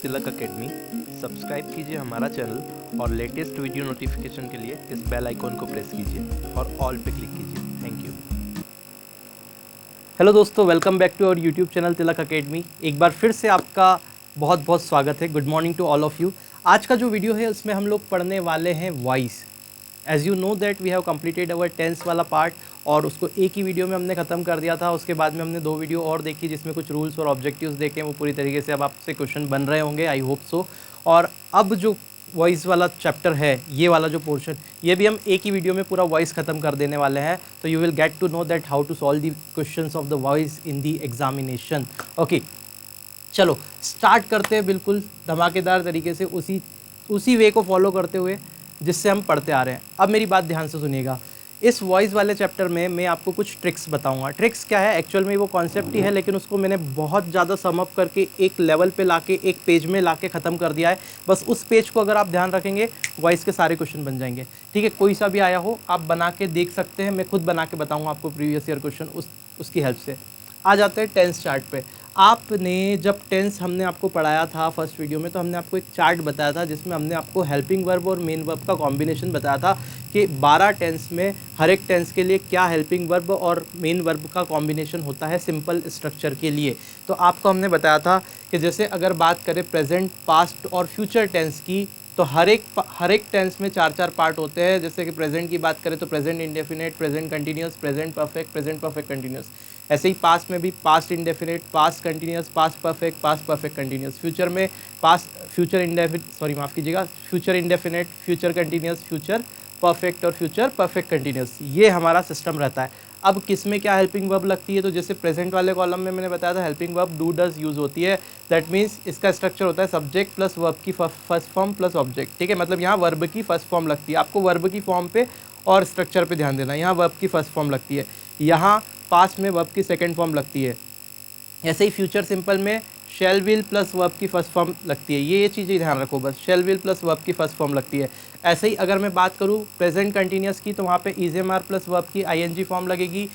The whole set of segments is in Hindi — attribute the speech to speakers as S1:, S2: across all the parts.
S1: तिलक एकेडमी। सब्सक्राइब कीजिए हमारा चैनल और लेटेस्ट वीडियो नोटिफिकेशन के लिए इस बेल आइकॉन को प्रेस कीजिए और ऑल पे क्लिक कीजिए। Thank you.
S2: हेलो दोस्तों, welcome back to our YouTube channel Tilak Academy. एक बार फिर से आपका बहुत बहुत स्वागत है। Good morning to all of you. आज का जो वीडियो है उसमें हम लोग पढ़ने वाले हैं voice. As you know that we have completed our tense वाला पार्ट और उसको एक ही वीडियो में हमने ख़त्म कर दिया था। उसके बाद में हमने 2 वीडियो और देखी जिसमें कुछ रूल्स और ऑब्जेक्टिव्स देखे। वो पूरी तरीके से अब आपसे क्वेश्चन बन रहे होंगे, आई होप सो। और अब जो वॉइस वाला चैप्टर है, ये वाला जो पोर्शन, ये भी हम एक ही वीडियो में पूरा वॉइस ख़त्म कर देने वाले हैं। तो you will get to know that how to solve the questions of the voice in the examination. Okay, चलो स्टार्ट करते हैं बिल्कुल धमाकेदार तरीके से, उसी वे को फॉलो करते हुए जिससे हम पढ़ते आ रहे हैं। अब मेरी बात ध्यान से सुनिएगा। इस वॉइस वाले चैप्टर में मैं आपको कुछ ट्रिक्स बताऊंगा। ट्रिक्स क्या है, एक्चुअल में वो कॉन्सेप्ट ही है, लेकिन उसको मैंने बहुत ज़्यादा समअप करके एक लेवल पे लाके, एक पेज में लाके ख़त्म कर दिया है। बस उस पेज को अगर आप ध्यान रखेंगे, वॉइस के सारे क्वेश्चन बन जाएंगे। ठीक है, कोई सा भी आया हो आप बना के देख सकते हैं। मैं खुद बना के बताऊँगा आपको प्रीवियस ईयर क्वेश्चन उसकी हेल्प से। आ जाते हैं टेंस चार्ट पे। आपने जब टेंस हमने आपको पढ़ाया था फर्स्ट वीडियो में, तो हमने आपको एक चार्ट बताया था जिसमें हमने आपको हेल्पिंग वर्ब और मेन वर्ब का कॉम्बिनेशन बताया था कि 12 टेंस में हर एक टेंस के लिए क्या हेल्पिंग वर्ब और मेन वर्ब का कॉम्बिनेशन होता है सिंपल स्ट्रक्चर के लिए। तो आपको हमने बताया था कि जैसे अगर बात करें प्रेजेंट, पास्ट और फ्यूचर टेंस की, तो हर एक टेंस में 4 पार्ट होते हैं। जैसे कि प्रेजेंट की बात करें तो present indefinite, present continuous, present perfect continuous. ऐसे ही पास्ट में भी past indefinite, past continuous, past perfect continuous. Future में future indefinite, future continuous, future perfect और फ्यूचर परफेक्ट कंटिन्यूस। ये हमारा सिस्टम रहता है। अब किस में क्या हेल्पिंग वर्ब लगती है, तो जैसे प्रेजेंट वाले कॉलम में मैंने बताया था helping verb do does use होती है। दैट मीन्स इसका स्ट्रक्चर होता है सब्जेक्ट प्लस वर्ब की फर्स्ट फॉर्म प्लस ऑब्जेक्ट। ठीक है, मतलब यहाँ वर्ब की फर्स्ट फॉर्म लगती है। आपको वर्ब की फॉर्म पे और स्ट्रक्चर पे ध्यान देना। यहाँ वर्ब की फर्स्ट फॉर्म लगती है, यहाँ पास्ट में वर्ब की सेकेंड फॉर्म लगती है। ऐसे ही फ्यूचर सिंपल में शैल विल प्लस वर्ब की फर्स्ट फॉर्म लगती है। ये चीज़ें ध्यान रखो बस, शैल विल प्लस वर्ब की फर्स्ट फॉर्म लगती है। ऐसे ही अगर मैं बात करूँ प्रेजेंट कंटिन्यूस की, तो वहाँ पे is am are plus verb की आईएनजी फॉर्म लगेगी।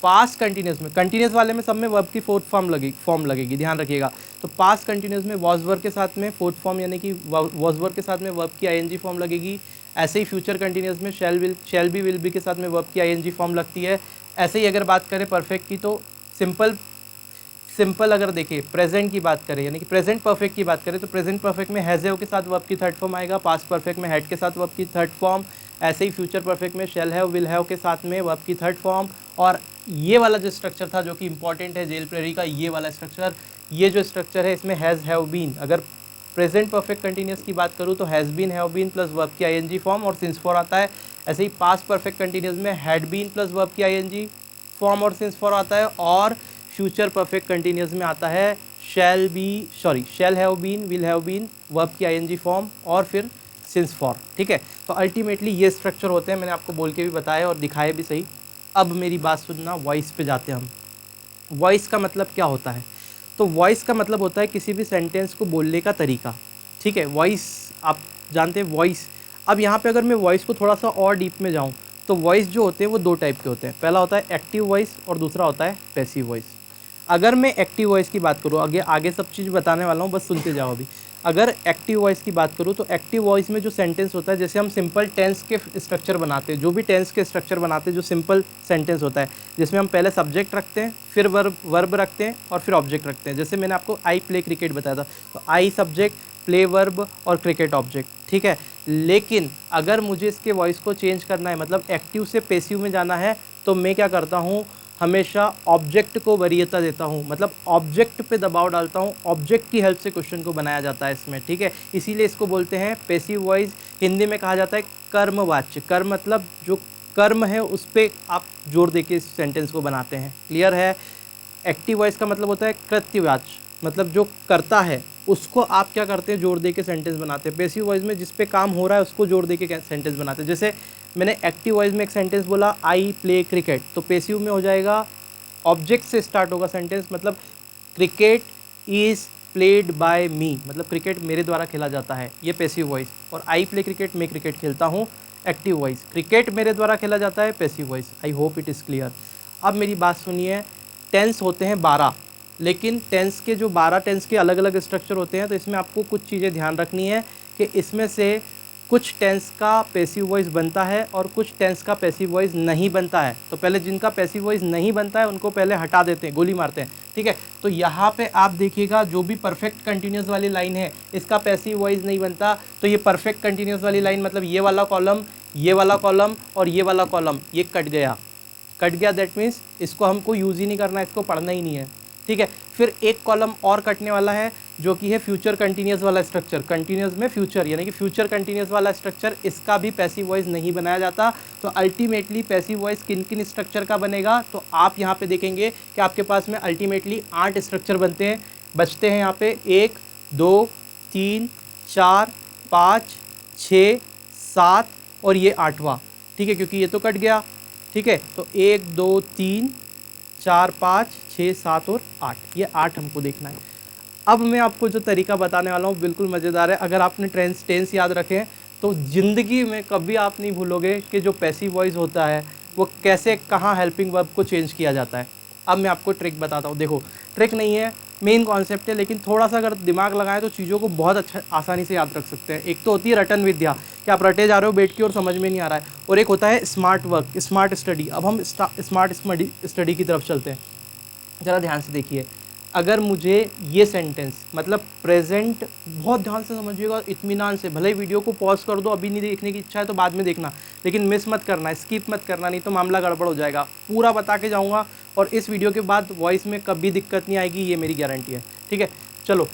S2: पास्ट कंटिन्यूस में, कंटिन्यूस वाले में सब में वर्ब की फोर्थ फॉर्म लगेगी, ध्यान रखिएगा। तो पास्ट कंटिन्यूस में वॉज वर्ब के साथ में फोर्थ फॉर्म यानी कि वॉज वर्ब के साथ में वर्ब की आईएनजी फॉर्म लगेगी। ऐसे ही फ्यूचर कंटिन्यूस में शैल बी विल बी के साथ में वर्ब की आईएनजी फॉर्म लगती है। ऐसे ही अगर बात करें परफेक्ट की, तो सिंपल अगर देखिए प्रेजेंट की बात करें यानी कि प्रेजेंट परफेक्ट की बात करें, तो प्रेजेंट परफेक्ट में हैज़ हैव के साथ वर्ब की थर्ड फॉर्म आएगा। पास्ट परफेक्ट में हैड के साथ वर्ब की थर्ड फॉर्म। ऐसे ही फ्यूचर परफेक्ट में शैल हैव विल हैव के साथ में वर्ब की थर्ड फॉर्म। और ये वाला जो स्ट्रक्चर था जो कि इंपॉर्टेंट है जेल प्रेरी का, ये वाला स्ट्रक्चर, ये जो स्ट्रक्चर है इसमें हैज़ हैव बीन, अगर प्रेजेंट परफेक्ट कंटिन्यूस की बात करूँ तो has been, have been plus verb की आईएनजी फॉर्म और सिंस फॉर आता है। ऐसे ही पास्ट परफेक्ट कंटिन्यूस में हैड बीन प्लस वर्ब की आईएनजी फॉर्म और सिंस फॉर आता है। और फ्यूचर परफेक्ट कंटिन्यूस में आता है shall have been, will have been, verb की आईएनजी फॉर्म और फिर सिंस फॉर। ठीक है, तो अल्टीमेटली ये स्ट्रक्चर होते हैं। मैंने आपको बोल के भी बताया और दिखाया भी सही। अब मेरी बात सुनना, वॉइस पे जाते हैं हम। वॉइस का मतलब क्या होता है, तो वॉइस का मतलब होता है किसी भी सेंटेंस को बोलने का तरीका। ठीक है, वॉइस आप जानते हैं वॉइस। अब यहाँ पे अगर मैं वॉइस को थोड़ा सा और डीप में जाऊँ, तो वॉइस जो होते हैं वो 2 टाइप के होते हैं। पहला होता है एक्टिव वॉइस और दूसरा होता है पैसिव वॉइस। अगर मैं एक्टिव वॉइस की बात करूँ, आगे सब चीज़ बताने वाला हूँ, बस सुनते जाओ अभी। अगर एक्टिव वॉइस की बात करूँ तो एक्टिव वॉइस में जो सेंटेंस होता है, जैसे हम सिंपल टेंस के स्ट्रक्चर बनाते हैं, जो भी टेंस के स्ट्रक्चर बनाते हैं, जो सिंपल सेंटेंस होता है जिसमें हम पहले सब्जेक्ट रखते हैं, फिर वर्ब रखते हैं और फिर ऑब्जेक्ट रखते हैं। जैसे मैंने आपको आई प्ले क्रिकेट बताया था, तो आई सब्जेक्ट, प्ले वर्ब और क्रिकेट ऑब्जेक्ट। ठीक है, लेकिन अगर मुझे इसके वॉइस को चेंज करना है, मतलब एक्टिव से पैसिव में जाना है, तो मैं क्या करता हूँ, हमेशा ऑब्जेक्ट को वरीयता देता हूँ, मतलब ऑब्जेक्ट पे दबाव डालता हूँ। ऑब्जेक्ट की हेल्प से क्वेश्चन को बनाया जाता है इसमें। ठीक है, इसीलिए इसको बोलते हैं पैसिव वॉइस। हिंदी में कहा जाता है कर्मवाच्य। कर्म मतलब जो कर्म है उस पर आप जोर दे के इस सेंटेंस को बनाते हैं। क्लियर है। एक्टिव वॉइस का मतलब होता है कृत्यवाच्य, मतलब जो करता है उसको आप क्या करते हैं, जोर दे के सेंटेंस बनाते हैं। पैसिव वॉइस में जिस पे काम हो रहा है उसको जोर दे के सेंटेंस बनाते हैं। जैसे मैंने एक्टिव वॉइस में एक सेंटेंस बोला आई प्ले क्रिकेट, तो पैसिव में हो जाएगा ऑब्जेक्ट से स्टार्ट होगा सेंटेंस, मतलब cricket is played bye me, मतलब क्रिकेट मेरे द्वारा खेला जाता है, ये पैसिव वॉइस। और आई प्ले क्रिकेट, मैं क्रिकेट खेलता हूँ, एक्टिव वॉइस। क्रिकेट मेरे द्वारा खेला जाता है, passive voice. I hope it is clear. अब मेरी बात सुनिए, टेंस होते हैं 12। लेकिन टेंस के जो 12 टेंस के अलग अलग स्ट्रक्चर होते हैं, तो इसमें आपको कुछ चीज़ें ध्यान रखनी है कि इसमें से कुछ टेंस का पैसिव वॉइस बनता है और कुछ टेंस का पैसिव वॉइस नहीं बनता है। तो पहले जिनका पैसिव वॉइस नहीं बनता है उनको पहले हटा देते हैं, गोली मारते हैं, ठीक है। तो यहाँ पे आप देखिएगा जो भी परफेक्ट कंटिन्यूस वाली लाइन है इसका पैसिव वॉइस नहीं बनता। तो ये परफेक्ट कंटिन्यूस वाली लाइन मतलब ये वाला कॉलम, ये वाला कॉलम और ये वाला कॉलम ये कट गया, दैट मीन्स इसको हमको यूज़ ही नहीं करना है, इसको पढ़ना ही नहीं है, ठीक है। फिर एक कॉलम और कटने वाला है जो कि है फ्यूचर कंटिन्यूस वाला स्ट्रक्चर, कंटिन्यूस में फ्यूचर यानी कि फ्यूचर कंटिन्यूस वाला स्ट्रक्चर, इसका भी पैसिव वॉइस नहीं बनाया जाता। तो अल्टीमेटली पैसिव वॉइस किन किन स्ट्रक्चर का बनेगा, तो आप यहाँ पे देखेंगे कि आपके पास में अल्टीमेटली 8 स्ट्रक्चर बनते हैं, बचते हैं यहाँ पे 1 2 3 4 5 6 7 और ये 8वां, ठीक है, क्योंकि ये तो कट गया, ठीक है। तो 1 2 3 4 5 6 7 और 8, ये 8 हमको देखना है। अब मैं आपको जो तरीका बताने वाला हूँ बिल्कुल मज़ेदार है। अगर आपने टेंस याद रखें तो ज़िंदगी में कभी आप नहीं भूलोगे कि जो पैसिव वॉइस होता है वो कैसे कहाँ हेल्पिंग वर्ब को चेंज किया जाता है। अब मैं आपको ट्रिक बताता हूँ। देखो, ट्रिक नहीं है, मेन कॉन्सेप्ट है, लेकिन थोड़ा सा अगर दिमाग लगाएं तो चीज़ों को बहुत अच्छा आसानी से याद रख सकते हैं। एक तो होती है रटन विद्या कि आप रटे जा रहे हो बैठ के और समझ में नहीं आ रहा है, और एक होता है स्मार्ट वर्क, स्मार्ट स्टडी। अब हम स्मार्ट स्टडी की तरफ चलते हैं। ज़रा ध्यान से देखिए, अगर मुझे ये सेंटेंस मतलब प्रेजेंट, बहुत ध्यान से समझिएगा, इत्मीनान से, भले ही वीडियो को पॉज कर दो, अभी नहीं देखने की इच्छा है तो बाद में देखना, लेकिन मिस मत करना, स्किप मत करना, नहीं तो मामला गड़बड़ हो जाएगा। पूरा बता के जाऊँगा और इस वीडियो के बाद वॉइस में कभी दिक्कत नहीं आएगी, ये मेरी गारंटी है, ठीक है। चलो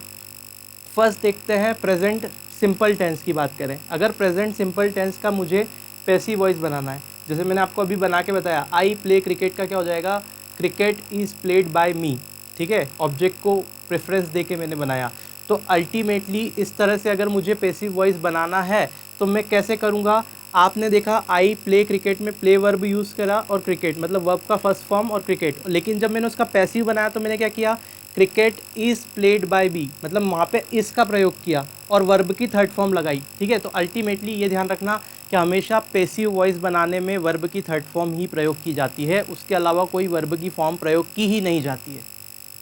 S2: फर्स्ट देखते हैं प्रेजेंट सिंपल टेंस की बात करें। अगर प्रेजेंट सिंपल टेंस का मुझे पैसिव वॉइस बनाना है, जैसे मैंने आपको अभी बना के बताया, आई प्ले क्रिकेट का क्या हो जाएगा, क्रिकेट इज़ प्लेड बाय मी, ठीक है, ऑब्जेक्ट को प्रेफरेंस दे के मैंने बनाया। तो अल्टीमेटली इस तरह से अगर मुझे पैसिव वॉइस बनाना है तो मैं कैसे करूँगा। आपने देखा आई प्ले क्रिकेट में प्ले वर्ब यूज़ करा और क्रिकेट मतलब वर्ब का फर्स्ट फॉर्म और क्रिकेट, लेकिन जब मैंने उसका पैसिव बनाया तो मैंने क्या किया, cricket is played by B, मतलब वहाँ पे इस का प्रयोग किया और वर्ब की थर्ड फॉर्म लगाई, ठीक है। तो अल्टीमेटली ये ध्यान रखना कि हमेशा पैसिव वॉइस बनाने में वर्ब की थर्ड फॉर्म ही प्रयोग की जाती है, उसके अलावा कोई वर्ब की फॉर्म प्रयोग की ही नहीं जाती है।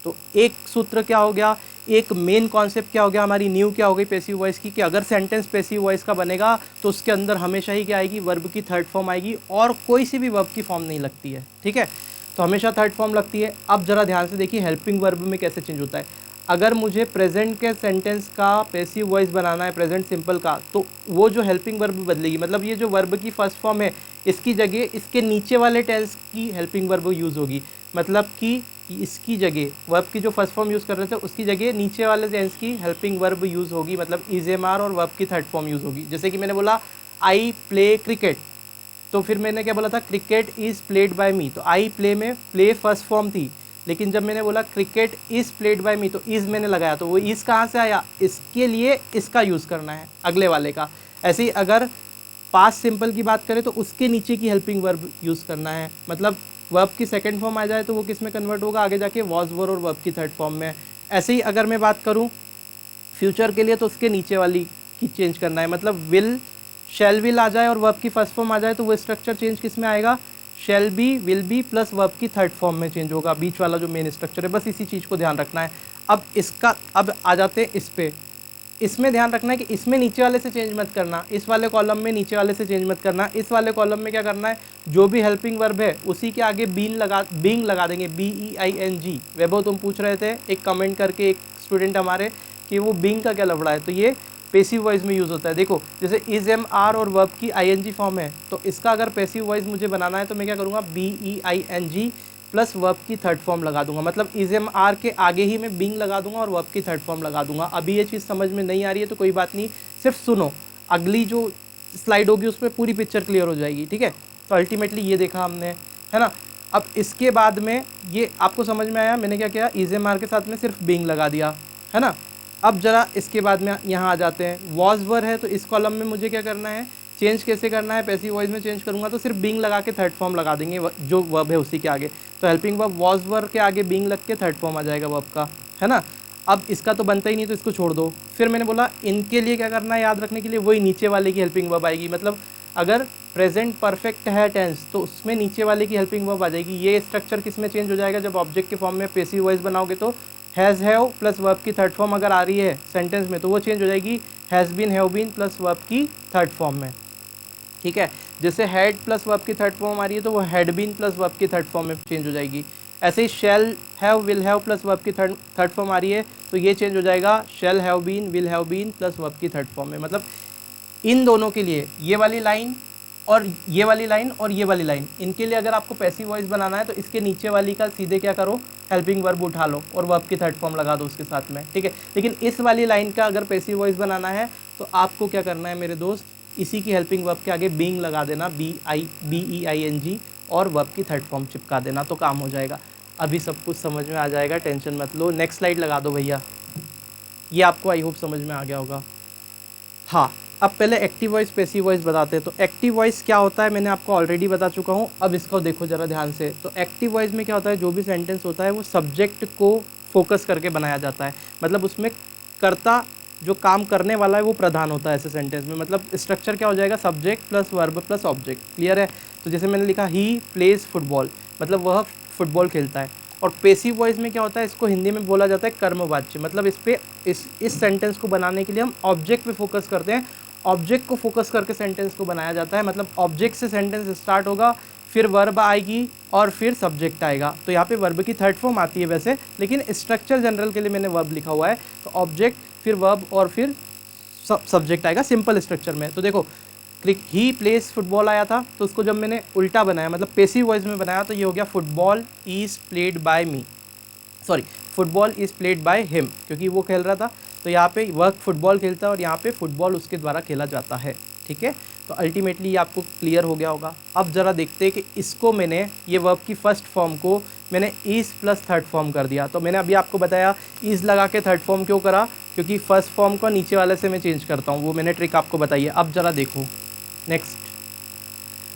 S2: तो एक सूत्र क्या हो गया, एक मेन कॉन्सेप्ट क्या हो गया, हमारी न्यू क्या हो गई पैसिव वॉइस की, कि अगर सेंटेंस पैसिव वॉइस का बनेगा तो उसके अंदर हमेशा ही क्या आएगी, वर्ब की थर्ड फॉर्म आएगी और कोई सी भी वर्ब की फॉर्म नहीं लगती है, ठीक है। तो हमेशा थर्ड फॉर्म लगती है। अब जरा ध्यान से देखिए हेल्पिंग वर्ब में कैसे चेंज होता है। अगर मुझे प्रेजेंट के सेंटेंस का पैसिव वॉइस बनाना है, प्रेजेंट सिंपल का, तो वो जो हेल्पिंग वर्ब बदलेगी, मतलब ये जो वर्ब की फर्स्ट फॉर्म है इसकी जगह इसके नीचे वाले टेंस की हेल्पिंग वर्ब यूज़ होगी, मतलब कि इसकी जगह वर्ब की जो फर्स्ट फॉर्म यूज़ कर रहे थे उसकी जगह नीचे वाले टेंस की हेल्पिंग वर्ब यूज़ होगी, मतलब इज एम आर और वर्ब की थर्ड फॉर्म यूज़ होगी। जैसे कि मैंने बोला आई प्ले क्रिकेट, तो फिर मैंने क्या बोला था, क्रिकेट इज़ प्लेड बाय मी, तो आई प्ले में प्ले फर्स्ट फॉर्म थी, लेकिन जब मैंने बोला क्रिकेट इज़ प्लेड बाय मी तो इज़ मैंने लगाया, तो वो इज़ कहाँ से आया, इसके लिए इसका यूज़ करना है अगले वाले का। ऐसे ही अगर पास्ट सिंपल की बात करें तो उसके नीचे की हेल्पिंग वर्ब यूज़ करना है, मतलब वर्ब की सेकंड फॉर्म आ जाए तो वो किस में कन्वर्ट होगा, आगे जाके वॉज वर और वर्ब की थर्ड फॉर्म में। ऐसे ही अगर मैं बात करूँ फ्यूचर के लिए तो उसके नीचे वाली की चेंज करना है, मतलब विल शैल विल आ जाए और वर्ब की फर्स्ट फॉर्म आ जाए तो वो स्ट्रक्चर चेंज किस में आएगा, शैल be will be plus verb की थर्ड फॉर्म में चेंज होगा, बीच वाला जो मेन स्ट्रक्चर है, बस इसी चीज़ को ध्यान रखना है। अब आ जाते हैं इस पे, इसमें ध्यान रखना है कि इसमें नीचे वाले से चेंज मत करना, इस वाले कॉलम में नीचे वाले से चेंज मत करना। इस वाले कॉलम में क्या करना है, जो भी हेल्पिंग वर्ब है उसी के आगे बीइंग लगा देंगे, BEING। वैभव तुम पूछ रहे थे एक कमेंट करके, एक स्टूडेंट हमारे, कि वो बीइंग का क्या लफड़ा है, तो ये पैसिव वॉइस में यूज़ होता है। देखो जैसे इज एम आर और वर्ब की ING फॉर्म है, तो इसका अगर पैसिव वॉइस मुझे बनाना है तो मैं क्या करूँगा, BEING प्लस वर्ब की थर्ड फॉर्म लगा दूंगा, मतलब इज एम आर के आगे ही मैं बीइंग लगा दूंगा और वर्ब की थर्ड फॉर्म लगा दूंगा। अभी ये चीज़ समझ में नहीं आ रही है तो कोई बात नहीं, सिर्फ सुनो, अगली जो स्लाइड होगी उसमें पूरी पिक्चर क्लियर हो जाएगी, ठीक है। तो अल्टीमेटली ये देखा हमने, है ना। अब इसके बाद में ये आपको समझ में आया, मैंने क्या किया, इज एम आर के साथ में सिर्फ बीइंग लगा दिया, है ना। अब जरा इसके बाद में यहाँ आ जाते हैं, वॉज वर है तो इस कॉलम में मुझे क्या करना है, चेंज कैसे करना है, पैसिव वॉइस में चेंज करूँगा तो सिर्फ बीइंग लगा के थर्ड फॉर्म लगा देंगे जो वर्ब है उसी के आगे, तो हेल्पिंग वर्ब वॉज वर के आगे बीइंग लग के थर्ड फॉर्म आ जाएगा वर्ब का, है ना। अब इसका तो बनता ही नहीं तो इसको छोड़ दो। फिर मैंने बोला इनके लिए क्या करना है, याद रखने के लिए वही नीचे वाले की हेल्पिंग वर्ब आएगी, मतलब अगर प्रेजेंट परफेक्ट है टेंस तो उसमें नीचे वाले की हेल्पिंग वर्ब आ जाएगी। ये स्ट्रक्चर किस में चेंज हो जाएगा, जब ऑब्जेक्ट के फॉर्म में पैसिव वॉइस बनाओगे तो हैज़ हैव प्लस वर्ब की थर्ड फॉर्म अगर आ रही है सेंटेंस में तो वो चेंज हो जाएगी has been have been plus verb की थर्ड फॉर्म में, ठीक है। जैसे हैड प्लस वर्ब की थर्ड फॉर्म आ रही है तो वो हैड बीन प्लस वर्ब की थर्ड फॉर्म में चेंज हो जाएगी। ऐसे ही shall have will have plus verb की थर्ड फॉर्म आ रही है तो ये चेंज हो जाएगा shall have been will have been plus verb की थर्ड फॉर्म में। मतलब इन दोनों के लिए ये वाली लाइन और ये वाली लाइन और ये वाली लाइन, इनके लिए अगर आपको पैसिव वॉइस बनाना है तो इसके नीचे वाली का सीधे क्या करो, हेल्पिंग वर्ब उठा लो और वर्ब की थर्ड फॉर्म लगा दो उसके साथ में, ठीक है। लेकिन इस वाली लाइन का अगर पैसिव वॉइस बनाना है तो आपको क्या करना है मेरे दोस्त, इसी की हेल्पिंग वर्ब के आगे बीइंग लगा देना, BEING, और वर्ब की थर्ड फॉर्म चिपका देना तो काम हो जाएगा। अभी सब कुछ समझ में आ जाएगा, टेंशन मत लो। नेक्स्ट स्लाइड लगा दो भैया, ये आपको आई होप समझ में आ गया होगा। हाँ, अब पहले एक्टिव वॉइस पैसिव वॉइस बताते हैं। तो एक्टिव वॉइस क्या होता है मैंने आपको ऑलरेडी बता चुका हूँ, अब इसको देखो ज़रा ध्यान से। तो एक्टिव वॉइस में क्या होता है, जो भी सेंटेंस होता है वो सब्जेक्ट को फोकस करके बनाया जाता है। मतलब उसमें कर्ता जो काम करने वाला है वो प्रधान होता है ऐसे सेंटेंस में। मतलब स्ट्रक्चर क्या हो जाएगा, subject plus verb plus object, clear है। तो जैसे मैंने लिखा ही प्लेज फुटबॉल, मतलब वह फुटबॉल खेलता है। और पैसिव वॉइस में क्या होता है, इसको हिंदी में बोला जाता है कर्मवाच्य। मतलब इस सेंटेंस को बनाने के लिए हम ऑब्जेक्ट पे फोकस करते हैं, ऑब्जेक्ट को फोकस करके सेंटेंस को बनाया जाता है। मतलब ऑब्जेक्ट से सेंटेंस स्टार्ट होगा, फिर वर्ब आएगी और फिर सब्जेक्ट आएगा। तो यहाँ पे वर्ब की थर्ड फॉर्म आती है वैसे, लेकिन स्ट्रक्चर जनरल के लिए मैंने वर्ब लिखा हुआ है। तो ऑब्जेक्ट, फिर वर्ब और फिर सब्जेक्ट आएगा सिंपल स्ट्रक्चर में। तो देखो ही प्लेस फुटबॉल आया था, तो उसको जब मैंने उल्टा बनाया मतलब पैसिव वॉइस में बनाया तो ये हो गया football is played bye me, sorry football is played by him, क्योंकि वो खेल रहा था। तो यहाँ पे वह फुटबॉल खेलता है और यहाँ पे फुटबॉल उसके द्वारा खेला जाता है, ठीक है। तो अल्टीमेटली ये आपको क्लियर हो गया होगा। अब ज़रा देखते हैं कि इसको मैंने ये वर्ब की फर्स्ट फॉर्म को मैंने इज़ प्लस थर्ड फॉर्म कर दिया। तो मैंने अभी आपको बताया इज़ लगा के थर्ड फॉर्म क्यों करा, क्योंकि फर्स्ट फॉर्म को नीचे वाले से मैं चेंज करता हूँ, वो मैंने ट्रिक आपको बताई है। अब ज़रा देखो नेक्स्ट,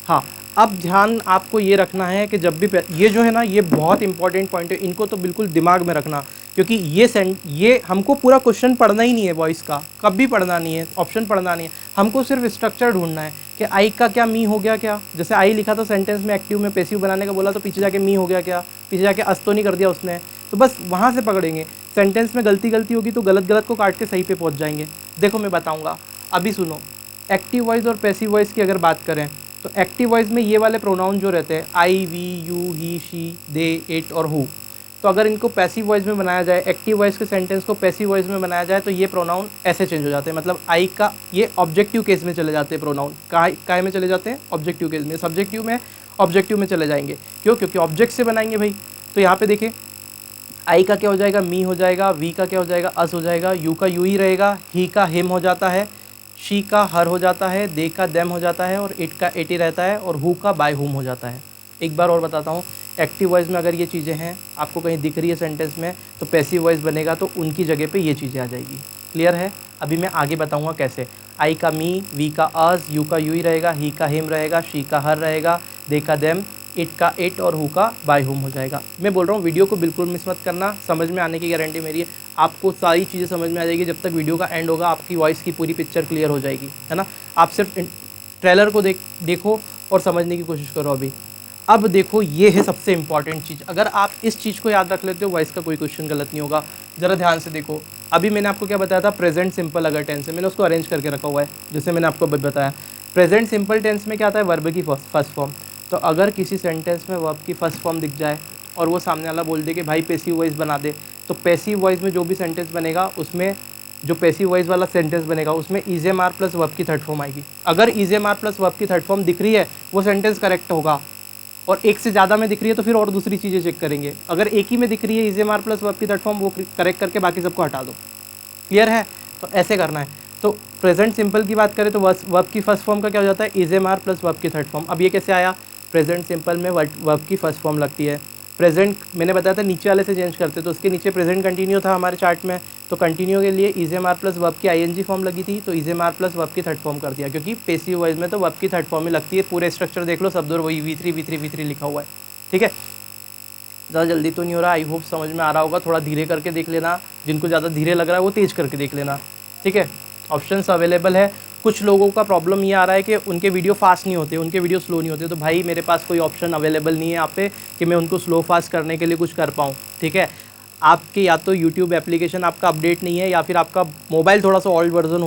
S2: हाँ अब ध्यान आपको ये रखना है कि जब भी ये जो है ना, ये बहुत इंपॉर्टेंट पॉइंट है, इनको तो बिल्कुल दिमाग में रखना, क्योंकि ये हमको पूरा क्वेश्चन पढ़ना ही नहीं है वॉइस का, कभी पढ़ना नहीं है, ऑप्शन पढ़ना नहीं है, हमको सिर्फ स्ट्रक्चर ढूंढना है कि आई का क्या मी हो गया क्या। जैसे आई लिखा था सेंटेंस में, एक्टिव में पैसिव बनाने का बोला तो पीछे जाके मी हो गया क्या, पीछे जाके अस तो नहीं कर दिया उसने। तो बस वहाँ से पकड़ेंगे। सेंटेंस में गलती होगी तो गलत को काट के सही पे पहुँच जाएंगे। देखो मैं बताऊँगा, अभी सुनो। एक्टिव वॉइस और पैसिव वॉइस की अगर बात करें तो एक्टिव वॉइस में ये वाले प्रोनाउन जो रहते हैं I, we, you, he, she, they, it और हु, तो अगर इनको पैसिव वॉइस में बनाया जाए, एक्टिव वॉइस के सेंटेंस को पैसिव वॉइस में बनाया जाए तो ये प्रोनाउन ऐसे चेंज हो जाते हैं। मतलब आई का ये ऑब्जेक्टिव केस में चले जाते हैं, प्रोनाउन काय में चले जाते हैं, ऑब्जेक्टिव केस में, सब्जेक्टिव में ऑब्जेक्टिव में चले जाएंगे। क्यों, क्योंकि ऑब्जेक्ट से बनाएंगे भाई। तो यहाँ पे देखें आई का क्या हो जाएगा, मी हो जाएगा, वी का क्या हो जाएगा, अस हो जाएगा, यू का यू ही रहेगा, ही का हिम हो जाता है, शी का हर हो जाता है, दे का देम हो जाता है और इट का इट ही रहता है और हु का बाय हुम हो जाता है। एक बार और बताता हूँ, एक्टिव वॉइस में अगर ये चीज़ें हैं आपको कहीं दिख रही है सेंटेंस में तो पैसिव वॉइस बनेगा तो उनकी जगह पे ये चीज़ें आ जाएगी। क्लियर है। अभी मैं आगे बताऊँगा कैसे। आई का मी, वी का अस, यू का यू ही रहेगा, ही का हिम रहेगा, शी का हर रहेगा, दे का देम, इट का इट और हु का बाय हुम हो जाएगा। मैं बोल रहा हूँ वीडियो को बिल्कुल मिस मत करना, समझ में आने की गारंटी मेरी है। आपको सारी चीज़ें समझ में आ जाएगी। जब तक वीडियो का एंड होगा आपकी वॉइस की पूरी पिक्चर क्लियर हो जाएगी, है ना। आप सिर्फ ट्रेलर को देखो और समझने की कोशिश करो। अब देखो ये है सबसे इंपॉर्टेंट चीज़। अगर आप इस चीज़ को याद रख लेते हो वॉइस का कोई क्वेश्चन गलत नहीं होगा। ज़रा ध्यान से देखो, अभी मैंने आपको क्या बताया था, प्रेजेंट सिंपल अगर टेंस है, मैंने उसको अरेंज करके रखा हुआ है जैसे मैंने आपको बताया। प्रेजेंट सिंपल टेंस में क्या आता है, वर्ब की फर्स्ट फॉर्म। तो अगर किसी सेंटेंस में वर्ब की फर्स्ट फॉर्म दिख जाए और वो सामने वाला बोल दे कि भाई पैसिव वॉइस बना दे, तो पैसिव वॉइस में जो भी सेंटेंस बनेगा उसमें जो पैसिव वॉइस वाला सेंटेंस बनेगा उसमें is am are plus verb की थर्ड फॉर्म आएगी। अगर is am are plus verb की थर्ड फॉर्म दिख रही है वो सेंटेंस करेक्ट होगा, और एक से ज़्यादा में दिख रही है तो फिर और दूसरी चीज़ें चेक करेंगे। अगर एक ही में दिख रही है is am are plus verb की थर्ड फॉर्म, वो करेक्ट करके बाकी सबको हटा दो। क्लियर है। तो ऐसे करना है। तो प्रेजेंट सिंपल की बात करें तो वर्ब की फर्स्ट फॉर्म का क्या हो जाता है, is am are plus verb की थर्ड फॉर्म। अब ये कैसे आया, प्रेजेंट सिंपल में वर्ब की फर्स्ट फॉर्म लगती है। प्रेजेंट मैंने बताया था नीचे वाले से चेंज करते, तो उसके नीचे प्रेजेंट कंटिन्यू था हमारे चार्ट में, तो कंटिन्यू के लिए is am are plus verb की आईएनजी फॉर्म लगी थी, तो is am are plus verb की थर्ड फॉर्म कर दिया, क्योंकि पैसिव वॉइस में तो वर्ब की थर्ड फॉर्म ही लगती है। पूरे स्ट्रक्चर देख लो, शब्द और वही V3 लिखा हुआ है। ठीक है, ज़्यादा जल्दी तो नहीं हो रहा, आई होप समझ में आ रहा होगा। थोड़ा धीरे करके देख लेना, जिनको ज़्यादा धीरे लग रहा है वो तेज़ करके देख लेना। ठीक है, ऑप्शंस अवेलेबल है। कुछ लोगों का प्रॉब्लम ये आ रहा है कि उनके वीडियो फास्ट नहीं होते, उनके वीडियो स्लो नहीं होते, तो भाई मेरे पास कोई ऑप्शन अवेलेबल नहीं है यहाँ पे कि मैं उनको स्लो फास्ट करने के लिए कुछ कर पाऊँ। ठीक है, आपके या तो यूट्यूब एप्लीकेशन आपका अपडेट नहीं है या फिर आपका मोबाइल थोड़ा सा ओल्ड वर्जन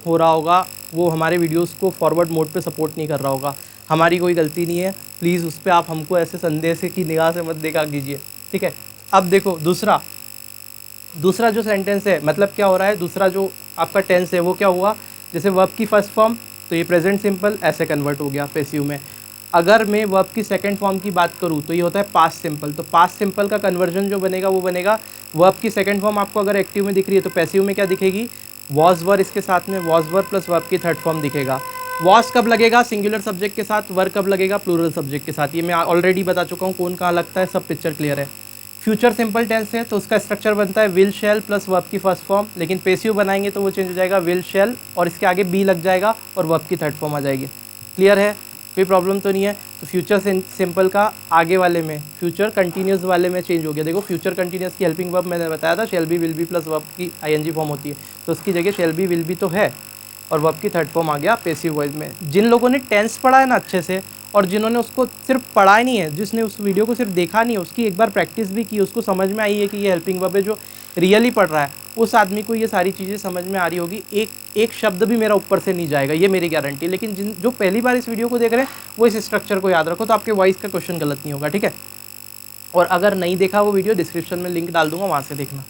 S2: हो रहा होगा, वो हमारे वीडियोस को फॉरवर्ड मोड पे सपोर्ट नहीं कर रहा होगा। हमारी कोई गलती नहीं है, प्लीज़ उस पर आप हमको ऐसे संदेश की निगाह से मत देखा कीजिए, ठीक है। अब देखो दूसरा जो सेंटेंस है, मतलब क्या हो रहा है, दूसरा जो आपका टेंस है वो क्या हुआ, जैसे वर्ब की फर्स्ट फॉर्म तो ये प्रेजेंट सिंपल ऐसे कन्वर्ट हो गया पैसिव में। अगर मैं वर्ब की सेकंड फॉर्म की बात करूँ तो ये होता है पास्ट सिंपल। तो पास्ट सिंपल का कन्वर्जन जो बनेगा वो बनेगा, वर्ब की सेकंड फॉर्म आपको अगर एक्टिव में दिख रही है तो पैसिव में क्या दिखेगी, वॉज वर, इसके साथ में वॉज वर प्लस वर्ब की थर्ड फॉर्म दिखेगा। वॉज कब लगेगा सिंगुलर सब्जेक्ट के साथ, वर कब लगेगा प्लूरल सब्जेक्ट के साथ। ये मैं ऑलरेडी बता चुका हूँ कौन कहाँ लगता है, सब पिक्चर क्लियर है। फ्यूचर सिंपल टेंस है तो उसका स्ट्रक्चर बनता है विल शैल प्लस वर्ब की फर्स्ट फॉर्म, लेकिन पैसिव बनाएंगे तो वो चेंज हो जाएगा विल शैल और इसके आगे बी लग जाएगा और वर्ब की थर्ड फॉर्म आ जाएगी। क्लियर है, कोई प्रॉब्लम तो नहीं है। तो फ्यूचर सिंपल का आगे वाले में फ्यूचर कंटिन्यूस वाले में चेंज हो गया। देखो फ्यूचर कंटिन्यूस की हेल्पिंग वर्ब मैंने बताया था शैल be will be plus verb की आईएनजी फॉर्म होती है, तो उसकी जगह शैल बी विल बी तो है और वर्ब की थर्ड फॉर्म आ गया पैसिव वॉइस में। जिन लोगों ने टेंस पढ़ा है ना अच्छे से, और जिन्होंने उसको सिर्फ पढ़ा ही नहीं है, जिसने उस वीडियो को सिर्फ देखा नहीं है, उसकी एक बार प्रैक्टिस भी की, उसको समझ में आई है कि ये हेल्पिंग वर्ब है, जो रियली पढ़ रहा है उस आदमी को ये सारी चीज़ें समझ में आ रही होगी। एक शब्द भी मेरा ऊपर से नहीं जाएगा, ये मेरी गारंटी। लेकिन जो पहली बार इस वीडियो को देख रहे हैं वो इस स्ट्रक्चर को याद रखो, तो आपके वॉइस का क्वेश्चन गलत नहीं होगा, ठीक है। और अगर नहीं देखा वो वीडियो, डिस्क्रिप्शन में लिंक डाल दूंगा, वहाँ से देखना।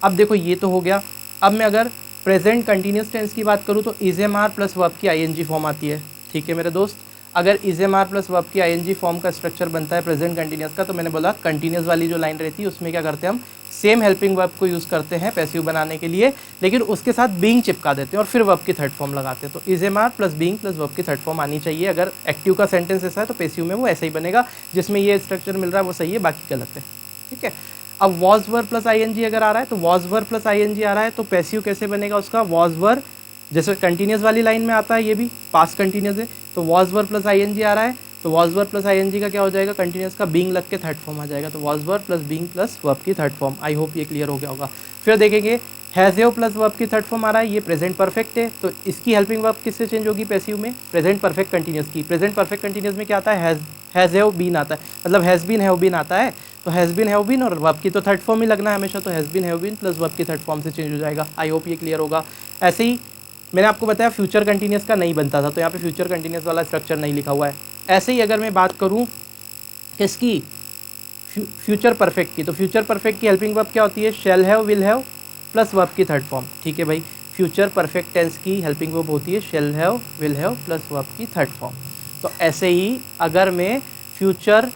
S2: अब देखो ये तो हो गया। अब मैं अगर प्रेजेंट कंटिन्यूस टेंस की बात करूँ तो is am are plus verb की आईएनजी फॉर्म आती है, ठीक है मेरे दोस्त। अगर is am are plus verb की आईएनजी फॉर्म का स्ट्रक्चर बनता है प्रेजेंट कंटिन्यूस का, तो मैंने बोला कंटिन्यूस वाली जो लाइन रहती है उसमें क्या करते हैं, हम सेम हेल्पिंग वर्ब को यूज़ करते हैं पैसिव बनाने के लिए, लेकिन उसके साथ बीइंग चिपका देते हैं और फिर वर्ब की थर्ड फॉर्म लगाते हैं। तो is am are plus being plus verb की थर्ड फॉर्म आनी चाहिए। अगर एक्टिव का सेंटेंस ऐसा है तो पैसिव में वो ऐसा ही बनेगा, जिसमें ये स्ट्रक्चर मिल रहा है वो सही है, बाकी गलत है, ठीक है। अब वॉज वर प्लस आईएनजी अगर आ रहा है तो वॉज वर प्लस आईएनजी आ रहा है तो पैसिव कैसे बनेगा उसका, वॉज वर जैसे कंटिन्यूस वाली लाइन में आता है, ये भी पास्ट कंटिन्यूस है, तो वॉज वर प्लस आईएनजी आ रहा है, तो वॉज वर प्लस आईएनजी का क्या हो जाएगा, कंटिन्यूस का बीइंग लग के थर्ड फॉर्म आ जाएगा, तो was were plus being plus verb की थर्ड फॉर्म। आई होप ये क्लियर हो गया होगा। फिर देखेंगे हैज़ हैव प्लस वर्ब की थर्ड फॉर्म आ रहा है, ये प्रेजेंट परफेक्ट है, तो इसकी हेल्पिंग वर्ब किससे चेंज होगी पैसिव में, प्रेजेंट परफेक्ट कंटिन्यूस की। प्रेजेंट परफेक्ट कंटिन्यूस में क्या आता है, हैज़ हैव बीन आता है, मतलब हैज़ बीन हैव बीन आता है, तो हैज़ बीन हैव बीन और वर्ब की तो थर्ड फॉर्म ही लगना है हमेशा, तो has been have been plus verb की थर्ड फॉर्म से चेंज हो जाएगा। आई होप ये क्लियर होगा। ऐसे ही मैंने आपको बताया फ्यूचर कंटिन्यूस का नहीं बनता था, तो यहाँ पे फ्यूचर कंटिन्यूस वाला स्ट्रक्चर नहीं लिखा हुआ है। ऐसे ही अगर मैं बात करूँ किसकी, फ्यूचर परफेक्ट की, तो फ्यूचर परफेक्ट की हेल्पिंग वर्ब क्या होती है, shall have will have plus verb की थर्ड फॉर्म, ठीक है भाई। फ्यूचर परफेक्ट टेंस की हेल्पिंग वर्ब होती है shall have will have plus verb की थर्ड फॉर्म। तो ऐसे ही अगर मैं फ्यूचर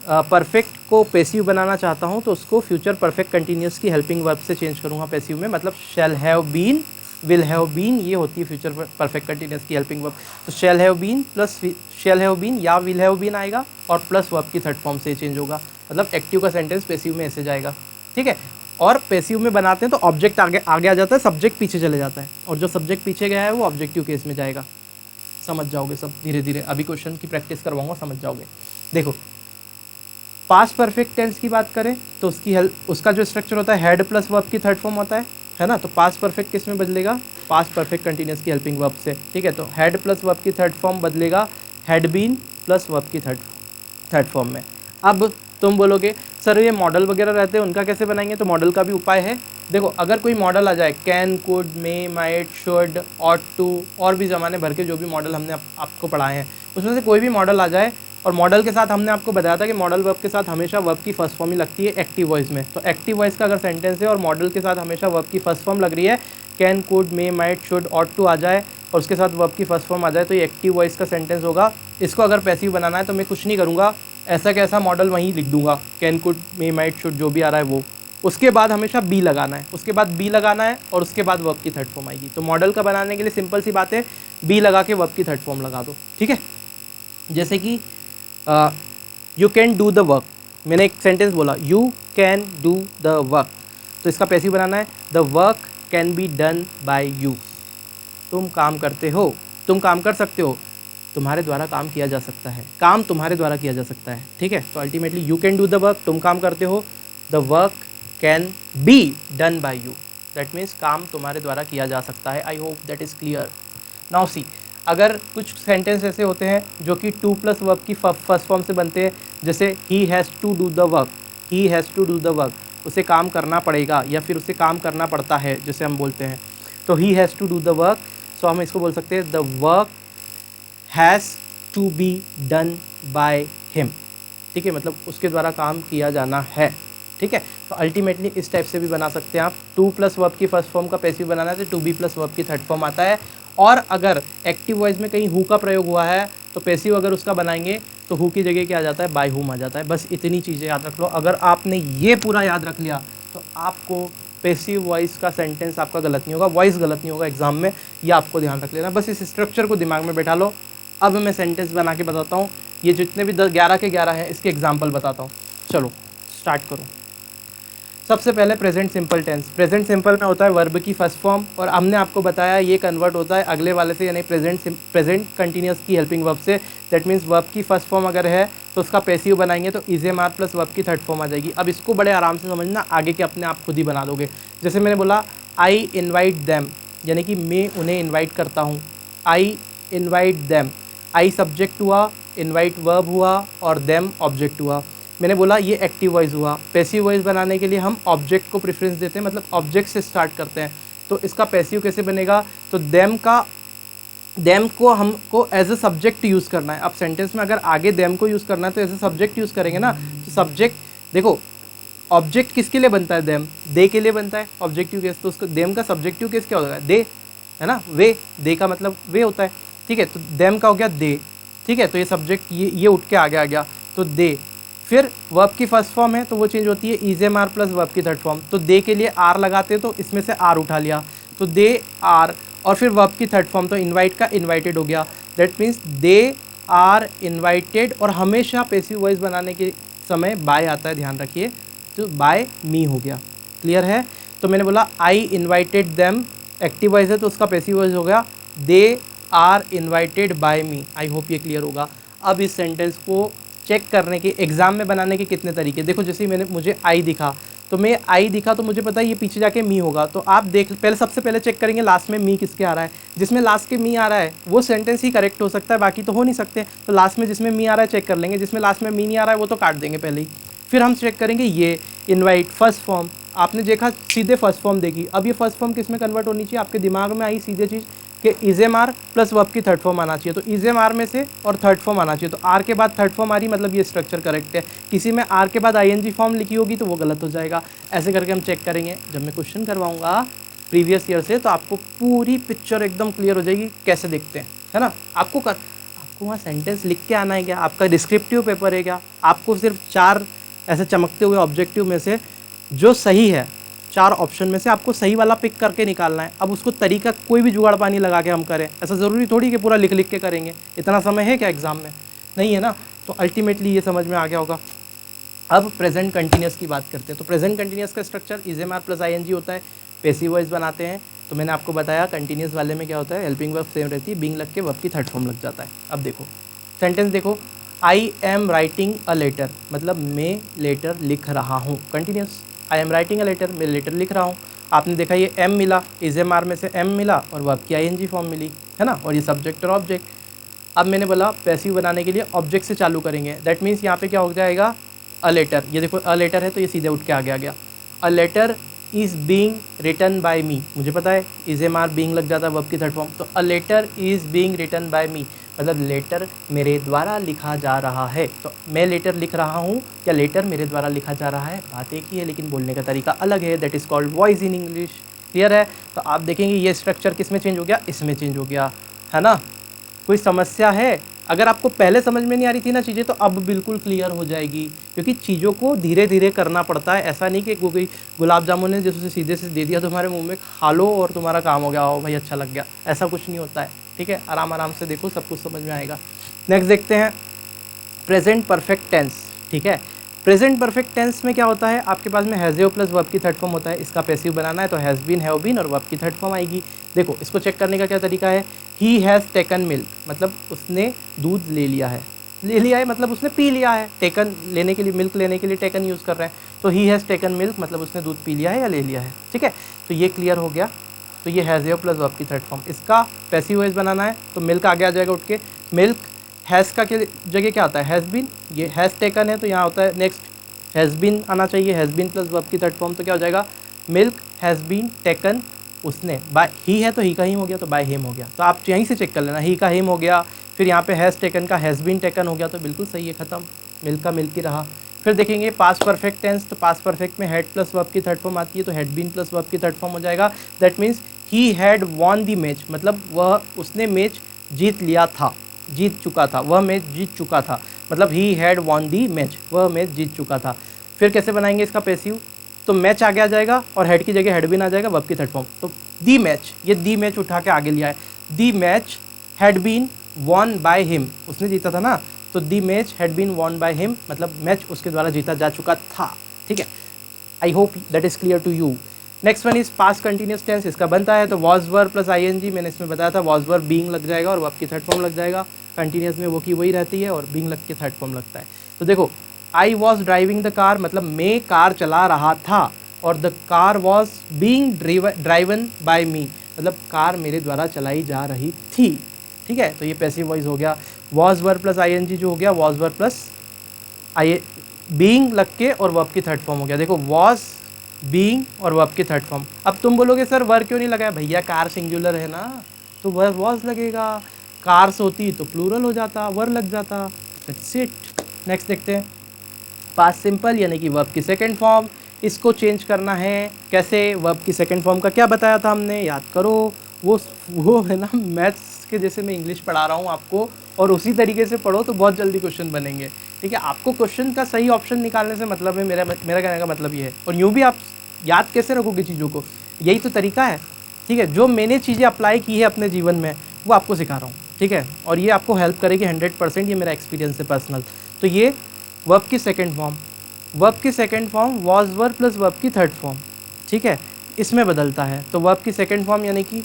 S2: परफेक्ट को पैसिव बनाना चाहता हूँ तो उसको फ्यूचर परफेक्ट कंटिन्यूस की हेल्पिंग वर्ब से चेंज करूँगा पैसिव में, मतलब शैल have been will have been, ये होती है फ्यूचर परफेक्ट कंटिन्यूस की हेल्पिंग वर्ब। तो shall have been plus shall have been या विल हैव बीन आएगा और प्लस वर्ब की थर्ड फॉर्म से चेंज होगा, मतलब एक्टिव का सेंटेंस पैसिव में ऐसे जाएगा, ठीक है। और पैसिव में बनाते हैं तो ऑब्जेक्ट आगे आ जाता है, सब्जेक्ट पीछे चले जाता है, और जो सब्जेक्ट पीछे गया है वो ऑब्जेक्टिव केस में जाएगा। समझ जाओगे सब धीरे धीरे, अभी क्वेश्चन की प्रैक्टिस करवाऊंगा, समझ जाओगे। देखो पास्ट परफेक्ट टेंस की बात करें तो उसका जो स्ट्रक्चर होता है हेड प्लस वर्ब की थर्ड फॉर्म होता है ना। तो पास्ट परफेक्ट किस में बदलेगा, पास्ट परफेक्ट कंटिन्यूस की हेल्पिंग वर्ब से, ठीक है। तो हेड प्लस वर्ब की थर्ड फॉर्म बदलेगा हैड बीन प्लस वर्ब की थर्ड फॉर्म में। अब तुम बोलोगे सर ये मॉडल वगैरह रहते हैं उनका कैसे बनाएंगे, तो मॉडल का भी उपाय है। देखो अगर कोई मॉडल आ जाए, can, could, may, might, should, ought to, और भी ज़माने भर के जो भी मॉडल हमने आपको पढ़ाए हैं, उसमें से कोई भी मॉडल आ जाए और मॉडल के साथ हमने आपको बताया था कि मॉडल वर्ब के साथ हमेशा वर्ब की फर्स्ट फॉर्म ही लगती है एक्टिव वॉइस में। तो एक्टिव वॉइस का अगर सेंटेंस है और मॉडल के साथ हमेशा वर्ब की फर्स्ट फॉर्म लग रही है, can, could, may, might, should, ought to आ जाए और उसके साथ वर्ब की फर्स्ट फॉर्म आ जाए, तो ये एक्टिव वॉइस का सेंटेंस होगा। इसको अगर पैसिव बनाना है तो मैं कुछ नहीं करूँगा, ऐसा कैसा मॉडल वहीं लिख दूंगा, can, could, may, might, should जो भी आ रहा है वो। उसके बाद हमेशा बी लगाना है, उसके बाद बी लगाना है और उसके बाद वर्ब की थर्ड फॉर्म आएगी। तो मॉडल का बनाने के लिए सिंपल सी बात है, बी लगा के वर्ब की थर्ड फॉर्म लगा दो, ठीक है। जैसे कि you can do the work, मैंने एक सेंटेंस बोला you can do the work, तो इसका पैसिव बनाना है the work can be done by you. तुम काम करते हो, तुम काम कर सकते हो, तुम्हारे द्वारा काम किया जा सकता है, काम तुम्हारे द्वारा किया जा सकता है, ठीक है। तो ultimately you can do the work, तुम काम करते हो, the work can be done by you, that means काम तुम्हारे द्वारा किया जा सकता है। I hope that is clear. Now see, अगर कुछ सेंटेंस ऐसे होते हैं जो कि टू प्लस वर्ब की फर्स्ट फॉर्म से बनते हैं, जैसे he has to do the work, he has to do the work, उसे काम करना पड़ेगा या फिर उसे काम करना पड़ता है जैसे हम बोलते हैं, तो he has to do the work, so हम इसको बोल सकते हैं the work has to be done by him. ठीक है, मतलब उसके द्वारा काम किया जाना है। ठीक है, तो अल्टीमेटली इस टाइप से भी बना सकते हैं आप। टू प्लस वर्ब की फर्स्ट फॉर्म का पैसिव बनाना है तो टू बी प्लस वर्ब की थर्ड फॉर्म आता है। और अगर एक्टिव वॉइस में कहीं हु का प्रयोग हुआ है तो पैसिव अगर उसका बनाएंगे तो हु की जगह क्या आ जाता है, बाय हुम आ जाता है। बस इतनी चीज़ें याद रख लो। अगर आपने ये पूरा याद रख लिया तो आपको पैसिव वॉइस का सेंटेंस आपका गलत नहीं होगा, वॉइस गलत नहीं होगा एग्जाम में, ये आपको ध्यान रख लेना। बस इस स्ट्रक्चर को दिमाग में बैठा लो। अब मैं सेंटेंस बना के बताता हूँ, ये जितने भी 11 के 11 हैं इसके एग्जाम्पल बताता हूँ। चलो स्टार्ट करो। सबसे पहले present simple tense. Present simple में होता है वर्ब की फर्स्ट फॉर्म, और हमने आपको बताया ये कन्वर्ट होता है अगले वाले से, यानी प्रेजेंट कंटिन्यूस की हेल्पिंग वर्ब से। दैट मीन्स वर्ब की फर्स्ट फॉर्म अगर है तो उसका पैसिव बनाएंगे तो is am are plus verb की थर्ड फॉर्म आ जाएगी। अब इसको बड़े आराम से समझना, आगे के अपने आप खुद ही बना दोगे। जैसे मैंने बोला आई इन्वाइट दैम, यानी कि मैं उन्हें इन्वाइट करता हूँ। I invite them, I subject हुआ, इन्वाइट वर्ब हुआ और देम ऑब्जेक्ट हुआ। मैंने बोला ये एक्टिव वॉइस हुआ। पैसिव वॉइस बनाने के लिए हम ऑब्जेक्ट को प्रेफरेंस देते हैं, मतलब ऑब्जेक्ट से स्टार्ट करते हैं। तो इसका पैसिव कैसे बनेगा, तो देम को हमको एज अ सब्जेक्ट यूज़ करना है। अब सेंटेंस में अगर आगे देम को यूज़ करना है तो एज अ सब्जेक्ट यूज़ करेंगे ना। तो सब्जेक्ट देखो, ऑब्जेक्ट किसके लिए बनता है, देम, दे के लिए बनता है ऑब्जेक्टिव केस। तो उसको देम का सब्जेक्टिव केस क्या होगा, दे, है ना, वे, दे का मतलब वे होता है। ठीक है, तो देम का हो गया दे। ठीक है, तो ये सब्जेक्ट ये उठ के आगे आ गया तो दे। फिर वर्ब की फर्स्ट फॉर्म है तो वो चेंज होती है is am are plus verb की थर्ड फॉर्म। तो दे के लिए आर लगाते हैं तो इसमें से आर उठा लिया तो दे आर, और फिर वर्ब की थर्ड फॉर्म तो इनवाइट का इनवाइटेड हो गया। That means they are invited. और हमेशा पैसिव वॉइस बनाने के समय बाय आता है, ध्यान रखिए, तो बाय मी हो गया। क्लियर है। तो मैंने बोला I invited them, active voice है तो उसका पैसिव वॉइस हो गया they are invited by me. I hope ये क्लियर होगा। अब इस सेंटेंस को चेक करने के, एग्जाम में बनाने के कितने तरीके। देखो जैसे ही मुझे आई दिखा तो मैं आई दिखा तो मुझे पता है ये पीछे जाके मी होगा। तो आप देख पहले, सबसे पहले चेक करेंगे लास्ट में मी किसके आ रहा है। जिसमें लास्ट के मी आ रहा है वो सेंटेंस ही करेक्ट हो सकता है, बाकी तो हो नहीं सकते। तो लास्ट में जिसमें मी आ रहा है चेक कर लेंगे, जिसमें लास्ट में मी नहीं आ रहा है वो तो काट देंगे पहले ही। फिर हम चेक करेंगे ये इन्वाइट फर्स्ट फॉर्म, आपने देखा सीधे फर्स्ट फॉर्म देखी। अब ये फर्स्ट फॉर्म किस में कन्वर्ट होनी चाहिए, आपके दिमाग में आई सीधे चीज़ कि is am are plus verb की थर्ड फॉर्म आना चाहिए। तो इज एम आर में से और थर्ड फॉर्म आना चाहिए। तो आर के बाद थर्ड फॉर्म आ रही, मतलब ये स्ट्रक्चर करेक्ट है। किसी में आर के बाद आईएनजी फॉर्म लिखी होगी तो वो गलत हो जाएगा। ऐसे करके हम चेक करेंगे। जब मैं क्वेश्चन करवाऊंगा प्रीवियस ईयर से तो आपको पूरी पिक्चर एकदम क्लियर हो जाएगी कैसे देखते हैं, है ना। आपको वहाँ सेंटेंस लिख के आना है क्या, आपका डिस्क्रिप्टिव पेपर है क्या, आपको सिर्फ 4 ऐसे चमकते हुए ऑब्जेक्टिव में से जो सही है, 4 ऑप्शन में से आपको सही वाला पिक करके निकालना है। अब उसको तरीका कोई भी जुगाड़ पानी लगा के हम करें, ऐसा ज़रूरी थोड़ी कि पूरा लिख लिख के करेंगे। इतना समय है क्या एग्जाम में, नहीं है ना। तो अल्टीमेटली ये समझ में आ गया होगा। अब प्रेजेंट कंटिन्यूस की बात करते हैं। तो प्रेजेंट कंटिन्यूस का structure is am are plus I N G होता है। पैसिव वॉइस बनाते हैं तो मैंने आपको बताया कंटिन्यूस वाले में क्या होता है, हेल्पिंग वर्ब सेम रहती है, बीइंग लग के वर्ब की थर्ड फॉर्म लग जाता है। अब देखो सेंटेंस देखो, I am writing a letter, मतलब मैं लेटर लिख रहा हूँ। Continuous, I am writing a letter, मैं लेटर लिख रहा हूँ। आपने देखा ये एम मिला, इज एम आर में से एम मिला और वर्ब की आई एन जी फॉर्म मिली, है ना। और ये सब्जेक्ट और ऑब्जेक्ट। अब मैंने बोला पैसिव बनाने के लिए ऑब्जेक्ट से चालू करेंगे। दैट मीन्स यहाँ पे क्या हो जाएगा, अ लेटर। ये देखो अ लेटर है तो ये सीधे उठ के आगे आ गया। A letter is being written by me, मुझे पता है इज एम आर बीइंग लग जाता है वर्ब की थर्ड फॉर्म। तो a letter is being written by me, मतलब लेटर मेरे द्वारा लिखा जा रहा है। तो मैं लेटर लिख रहा हूँ या लेटर मेरे द्वारा लिखा जा रहा है, बात एक ही है लेकिन बोलने का तरीका अलग है। That is called voice in English. Clear है। तो आप देखेंगे ये स्ट्रक्चर किस में चेंज हो गया, इसमें चेंज हो गया, है ना। कोई समस्या है, अगर आपको पहले समझ में नहीं आ रही थी ना चीज़ें तो अब बिल्कुल क्लियर हो जाएगी, क्योंकि चीज़ों को धीरे धीरे करना पड़ता है। ऐसा नहीं कि कोई गुलाब जामुन ने जैसे सीधे से दे दिया तुम्हारे मुंह में, खा लो और तुम्हारा काम हो गया, हो भाई अच्छा लग गया, ऐसा कुछ नहीं होता है। ठीक है, आराम आराम से देखो, सब कुछ समझ में आएगा। नेक्स्ट देखते हैं प्रेजेंट परफेक्ट टेंस। ठीक है, प्रेजेंट परफेक्ट टेंस में क्या होता है, आपके पास में हैज़ प्लस वर्ब की थर्ड फॉर्म होता है। इसका पैसिव बनाना है तो हैज़ बीन, हैव बीन और वर्ब की थर्ड फॉर्म आएगी। देखो इसको चेक करने का क्या तरीका है, ही हैज़ टेकन मिल्क, मतलब उसने दूध ले लिया है। ले लिया है मतलब उसने पी लिया है। टेकन लेने के लिए, मिल्क लेने के लिए टेकन यूज़ कर रहे हैं, तो ही हैज़ टेकन मिल्क मतलब उसने दूध पी लिया है या ले लिया है। ठीक है, तो ये क्लियर हो गया। तो ये हैज़ प्लस वर्ब की थर्ड फॉर्म। इसका पैसिव वॉइस बनाना है तो मिल्क आगे आ जाएगा उठ के। मिल्क हैज़ का जगह क्या आता है, हैज़ बीन, ये हैज़ टेकन है तो यहाँ होता है नेक्स्ट हैज़ बीन आना चाहिए, हैज़ बीन प्लस वर्ब की थर्ड फॉर्म, तो क्या हो जाएगा, मिल्क हैज़ बीन टेकन, उसने, बाय ही है तो ही का हिम हो गया, तो बाय हिम हो गया। तो आप यहीं से चेक कर लेना, ही का हिम हो गया, फिर यहाँ पे हैज़ टेकन का हैज़ बीन टेकन हो गया, तो बिल्कुल सही है, ख़त्म, मिल्क का मिल्क ही रहा। फिर देखेंगे पास्ट परफेक्ट टेंस, तो पास्ट परफेक्ट में हैड प्लस वर्ब की थर्ड फॉर्म आती है, तो हैड बीन प्लस वर्ब की थर्ड फॉर्म हो जाएगा। That means he had won the match, मतलब वह, उसने मैच जीत लिया था, जीत चुका था, वह मैच जीत चुका था, मतलब he had won the match, वह मैच जीत चुका था। फिर कैसे बनाएंगे इसका पैसिव, तो मैच आगे आ जाएगा और हेड की जगह हेड बीन आ जाएगा, वर्ब की थर्ड फॉर्म। तो दी मैच, ये दी मैच उठा के आगे लिया है, the match had been won by him, उसने जीता था ना, तो the match had been won by him, मतलब मैच उसके द्वारा जीता जा चुका था। ठीक है, I hope that is clear to you. Next one is past continuous tense, इसका बनता है तो वॉज वर्ब प्लस आईएनजी, मैंने इसमें बताया था वॉज वर्ब बीइंग लग जाएगा और वर्ब की थर्ड फॉर्म लग जाएगा। कंटिन्यूस में वो की वही रहती है और बीइंग लग के थर्ड फॉर्म लगता है। तो देखो, I was driving the car, मतलब मैं कार चला रहा था, और the car was being driven by me, मतलब कार मेरे द्वारा चलाई जा रही थी। ठीक है, तो ये पैसिव वॉइस हो गया। वॉज वर्ब प्लस आईएनजी जो हो गया, was verb plus I being लग के और वर्ब की थर्ड फॉर्म हो गया। देखो, वॉज बीइंग और वर्ब की थर्ड फॉर्म। अब तुम बोलोगे सर वर क्यों नहीं लगाया, भैया कार सिंगुलर है ना, तो वर वॉज लगेगा, कार्स होती तो प्लूरल हो जाता, वर लग जाता। That's it. नेक्स्ट देखते हैं पास्ट सिंपल, यानी कि वर्ब की सेकंड फॉर्म। इसको चेंज करना है कैसे, वर्ब की सेकंड फॉर्म का क्या बताया था हमने, याद करो, वो है ना मैथ्स के जैसे मैं इंग्लिश पढ़ा रहा हूँ आपको, और उसी तरीके से पढ़ो तो बहुत जल्दी क्वेश्चन बनेंगे। ठीक है, आपको क्वेश्चन का सही ऑप्शन निकालने से मतलब है, मेरा कहने का मतलब ये है। और यूँ भी आप याद कैसे रखोगे चीज़ों को, यही तो तरीका है। ठीक है, जो मैंने चीज़ें अप्लाई की है अपने जीवन में वो आपको सिखा रहा हूँ। ठीक है, और ये आपको हेल्प करेगी 100%, ये मेरा एक्सपीरियंस है पर्सनल। तो ये वर्ब की सेकंड फॉर्म, वर्ब की second form was verb plus verb की थर्ड फॉर्म। ठीक है, इसमें बदलता है, तो वर्ब की सेकंड फॉर्म यानी कि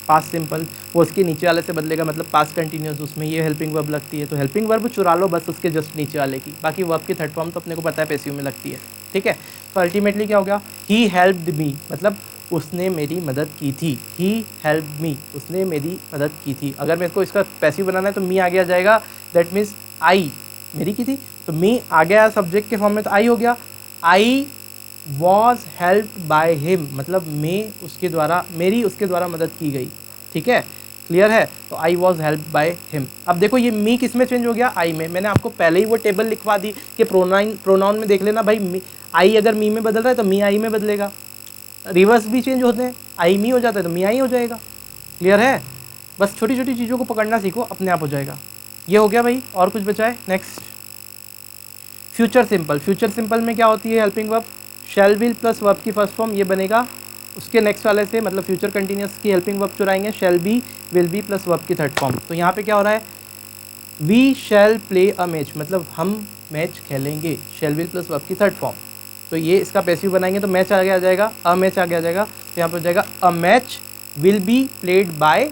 S2: पास्ट सिंपल, वो उसके नीचे वाले से बदलेगा, मतलब पास्ट कंटिन्यूस, उसमें ये हेल्पिंग वर्ब लगती है, तो हेल्पिंग वर्ब चुरा लो बस उसके जस्ट नीचे वाले की, बाकी वर्ब की थर्ड फॉर्म तो अपने को पता है पैसिव में लगती है। ठीक है, तो अल्टीमेटली क्या हो गया, ही हेल्प्ड मी, मतलब उसने मेरी मदद की थी, ही हेल्प्ड मी, उसने मेरी मदद की थी। अगर मेरे को इसका पैसिव बनाना है तो मी आगे आ जाएगा, दैट मीन्स आई मेरी की थी, तो मी आ गया सब्जेक्ट के फॉर्म में, तो आई हो गया, I was helped bye him, मतलब मैं उसके द्वारा, मेरी उसके द्वारा मदद की गई। ठीक है, क्लियर है, तो I was helped by him. अब देखो ये मी किस में चेंज हो गया, आई में। मैंने आपको पहले ही वो टेबल लिखवा दी कि प्रोनाउन में देख लेना भाई, आई अगर मी में बदल रहा है तो मी आई में बदलेगा, रिवर्स भी चेंज होते हैं, आई मी हो जाता है तो मी आई हो जाएगा। क्लियर है, बस छोटी छोटी चीज़ों को पकड़ना सीखो, अपने आप हो जाएगा। ये हो गया भाई, और कुछ बचा है। Next future simple, future simple में क्या होती है helping verb, shall will plus verb की फर्स्ट फॉर्म, ये बनेगा उसके नेक्स्ट वाले से, मतलब फ्यूचर कंटिन्यूस की हेल्पिंग वर्ब चुराएंगे, shall be will be plus verb की थर्ड फॉर्म। तो यहाँ पे क्या हो रहा है, we shall play a match, मतलब हम मैच खेलेंगे, शैल विल प्लस वर्ब की थर्ड फॉर्म। तो ये इसका पैसिव बनाएंगे तो मैच आगे आ जाएगा, अ मैच आगे आ जाएगा, तो यहाँ पे हो जाएगा a match will be played by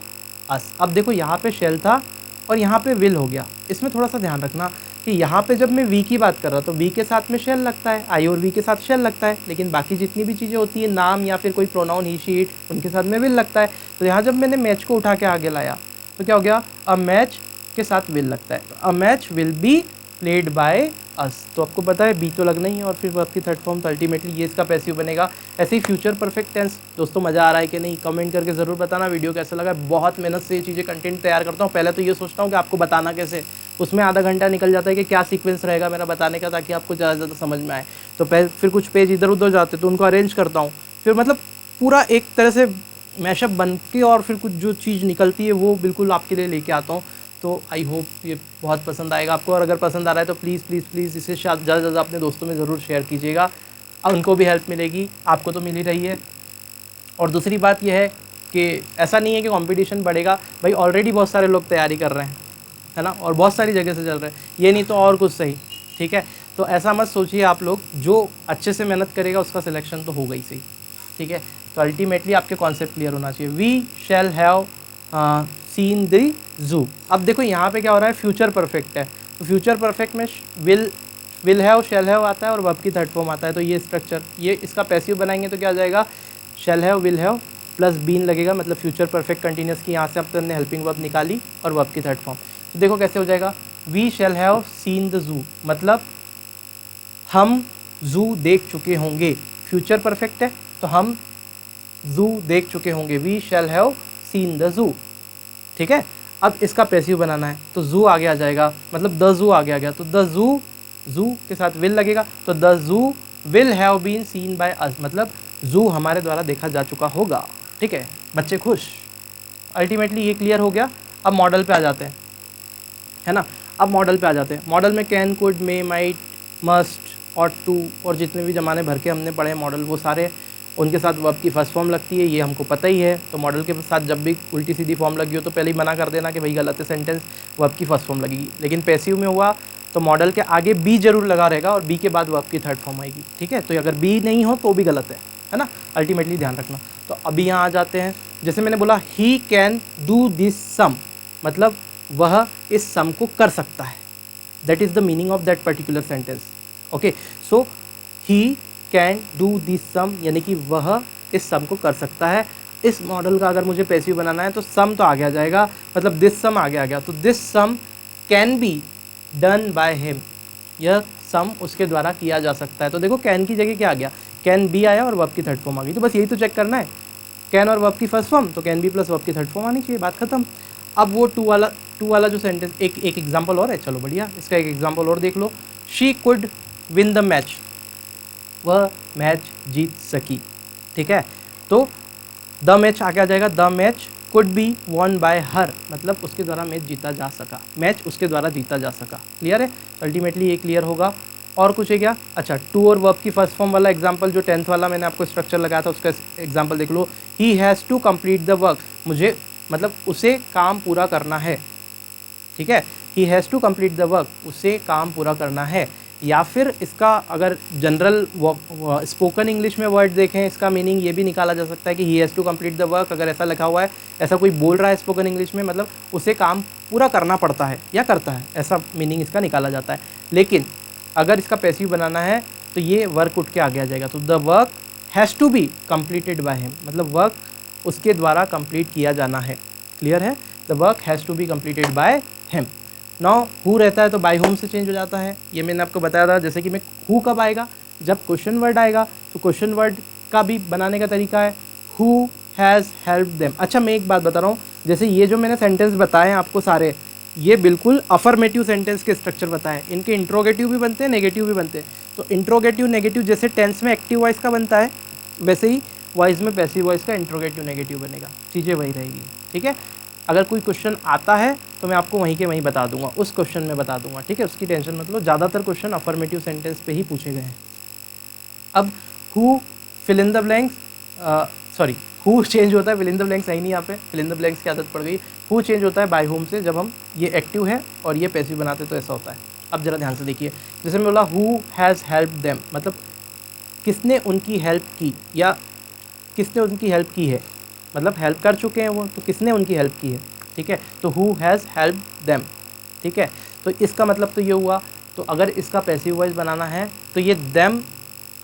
S2: us. अब देखो यहाँ पे शैल था और यहाँ पे विल हो गया, इसमें थोड़ा सा ध्यान रखना कि यहाँ पे जब मैं वी की बात कर रहा तो वी के साथ में शैल लगता है, आई और वी के साथ शैल लगता है, लेकिन बाकी जितनी भी चीज़ें होती है, नाम या फिर कोई प्रोनाउन ही शी इट, उनके साथ में विल लगता है। तो यहाँ जब मैंने मैच को उठा के आगे लाया तो क्या हो गया, अ मैच के साथ विल लगता है, तो a match will be played by us. तो आपको पता है बी तो लगना ही है और फिर वर्ब की थर्ड फॉर्म, तो अल्टीमेटली ये इसका पैसिव बनेगा। ऐसे ही फ्यूचर परफेक्ट टेंस। दोस्तों मज़ा आ रहा है कि नहीं, कमेंट करके ज़रूर बताना वीडियो कैसा लगा। बहुत मेहनत से ये चीज़ें कंटेंट तैयार करता हूँ, पहले तो ये सोचता हूँ कि आपको बताना कैसे, उसमें आधा घंटा निकल जाता है कि क्या सीक्वेंस रहेगा मेरा बताने का, ताकि आपको ज़्यादा से ज़्यादा समझ में आए। तो फिर कुछ पेज इधर उधर जाते तो उनको अरेंज करता हूँ, फिर मतलब पूरा एक तरह से मैशअप बन के, और फिर कुछ जो चीज़ निकलती है वो बिल्कुल आपके लिए लेके आता हूँ। तो आई होप ये बहुत पसंद आएगा आपको, और अगर पसंद आ रहा है तो प्लीज़ प्लीज़ प्लीज़ इसे ज़्यादा से ज़्यादा अपने दोस्तों में ज़रूर शेयर कीजिएगा, और उनको भी हेल्प मिलेगी, आपको तो मिल ही रही है। और दूसरी बात यह है कि ऐसा नहीं है कि कंपटीशन बढ़ेगा, भाई ऑलरेडी बहुत सारे लोग तैयारी कर रहे हैं, है ना, और बहुत सारी जगह से चल रहे हैं, ये नहीं तो और कुछ सही। ठीक है, तो ऐसा मत सोचिए आप लोग, जो अच्छे से मेहनत करेगा उसका सिलेक्शन तो होगा ही सही। ठीक है, तो अल्टीमेटली आपके कॉन्सेप्ट क्लियर होना चाहिए। We shall have seen the zoo. अब देखो यहाँ पे क्या हो रहा है, फ्यूचर परफेक्ट है, तो फ्यूचर परफेक्ट में विल हैव शैल हैव आता है और वर्ब की थर्ड फॉर्म आता है, तो ये स्ट्रक्चर, ये इसका पैसिव बनाएंगे तो क्या आ जाएगा, shall have will have plus been लगेगा, मतलब फ्यूचर परफेक्ट कंटिन्यूस की यहाँ से आपने हेल्पिंग वर्ब निकाली और वर्ब की थर्ड फॉर्म। तो देखो कैसे हो जाएगा, we shall have seen the zoo, मतलब हम जू देख चुके होंगे। फ्यूचर परफेक्ट है तो हम जू देख चुके होंगे, we shall have seen the zoo. ठीक है, अब इसका पैसिव बनाना है तो जू आगे आ जाएगा, मतलब द जू आगे आ गया तो द जू, जू के साथ विल लगेगा तो the zoo will have been seen by us, मतलब जू हमारे द्वारा देखा जा चुका होगा। ठीक है, बच्चे खुश। अल्टीमेटली ये क्लियर हो गया। अब मॉडल पे आ जाते हैं, है ना। अब मॉडल पे आ जाते हैं। मॉडल में can, could, may, might, must, ought to और जितने भी ज़माने भर के हमने पढ़े मॉडल, वो सारे उनके साथ वर्ब की फर्स्ट फॉर्म लगती है, ये हमको पता ही है। तो मॉडल के साथ जब भी उल्टी सीधी फॉर्म लगी हो तो पहले ही मना कर देना कि भाई गलत है सेंटेंस, वर्ब की फर्स्ट फॉर्म लगेगी। लेकिन पैसिव में हुआ तो मॉडल के आगे बी जरूर लगा रहेगा और बी के बाद वर्ब की थर्ड फॉर्म आएगी। ठीक है, तो अगर बी नहीं हो तो भी गलत है ना, अल्टीमेटली ध्यान रखना। तो अभी यहाँ आ जाते हैं। जैसे मैंने बोला he can do this sum, मतलब वह इस सम को कर सकता है। That is the meaning of that particular sentence. Okay, so he can do this sum, यानी कि वह इस सम को कर सकता है। इस मॉडल का अगर मुझे पैसिव बनाना है तो सम तो आगे आ जाएगा, मतलब दिस सम आगे आ गया तो this sum can be done by him, यह सम उसके द्वारा किया जा सकता है। तो देखो कैन की जगह क्या आ गया, कैन बी आया और वर्ब की थर्ड फॉर्म आ गई। तो बस यही तो चेक करना है, कैन और वर्ब की फर्स्ट फॉर्म तो कैन बी प्लस वर्ब की थर्ड फॉर्म आनी चाहिए, बात खत्म। अब वो टू वाला जो सेंटेंस, एक एग्जाम्पल और है, चलो बढ़िया, इसका एक एग्जाम्पल और देख लो। She could win the match, वह मैच जीत सकी। ठीक है, तो द मैच आगे आ जाएगा, the match could be won by her, मतलब उसके द्वारा मैच जीता जा सका, मैच उसके द्वारा जीता जा सका। क्लियर है, अल्टीमेटली ये क्लियर होगा। और कुछ है क्या, अच्छा टू और वर्ब की फर्स्ट फॉर्म वाला एग्जांपल जो 10th वाला मैंने आपको स्ट्रक्चर लगाया था उसका एग्जांपल देख लो। He has to complete the work, मुझे मतलब उसे काम पूरा करना है। ठीक है, he has to complete the work, उसे काम पूरा करना है। या फिर इसका अगर जनरल स्पोकन इंग्लिश में वर्ड देखें, इसका मीनिंग ये भी निकाला जा सकता है कि he has to complete the work, अगर ऐसा लिखा हुआ है, ऐसा कोई बोल रहा है स्पोकन इंग्लिश में, मतलब उसे काम पूरा करना पड़ता है या करता है, ऐसा मीनिंग इसका निकाला जाता है। लेकिन अगर इसका पैसिव बनाना है तो ये वर्क उठ के आगे आ जाएगा, तो the work has to be completed by him, मतलब वर्क उसके द्वारा कंप्लीट किया जाना है। क्लियर है, the work has to be completed by him. Now who रहता है तो बाय होम से चेंज हो जाता है, ये मैंने आपको बताया था। जैसे कि मैं हु कब आएगा, जब क्वेश्चन वर्ड आएगा, तो क्वेश्चन वर्ड का भी बनाने का तरीका है हु हैज़ हेल्प्ड देम। अच्छा मैं एक बात बता रहा हूँ, जैसे ये जो मैंने सेंटेंस बताए हैं आपको सारे, ये बिल्कुल अफर्मेटिव सेंटेंस के स्ट्रक्चर बताएं। इनके इंट्रोगेटिव भी बनते हैं, नेगेटिव भी बनते हैं। तो इंट्रोगेटिव नेगेटिव जैसे टेंस में एक्टिव वॉइस का बनता है, वैसे ही वॉइस में पैसिव वॉइस का इंट्रोगेटिव नेगेटिव बनेगा, चीज़ें वही रहेगी। ठीक है, अगर कोई क्वेश्चन आता है तो मैं आपको वहीं के वहीं बता दूंगा, उस क्वेश्चन में बता दूंगा। ठीक है, उसकी टेंशन मत लो, ज़्यादातर क्वेश्चन अफर्मेटिव सेंटेंस पे ही पूछे गए हैं। अब who fill in the blanks, sorry who change होता है, फिल इन द ब्लैंक्स है नहीं यहाँ पे, फिल इन द ब्लैंक्स की आदत पड़ गई। हु चेंज होता है बाय होम से, जब हम ये एक्टिव है और ये पैसिव बनाते तो ऐसा होता है। अब जरा ध्यान से देखिए, जैसे मैं बोला हु हैज़ हेल्प देम, मतलब किसने उनकी हेल्प की, या किसने उनकी हेल्प की है, मतलब हेल्प कर चुके हैं वो, तो किसने उनकी हेल्प की है। ठीक है, तो हु हैज़ हेल्प देम। ठीक है, तो इसका मतलब तो ये हुआ। तो अगर इसका पैसिव वॉइस बनाना है तो ये देम,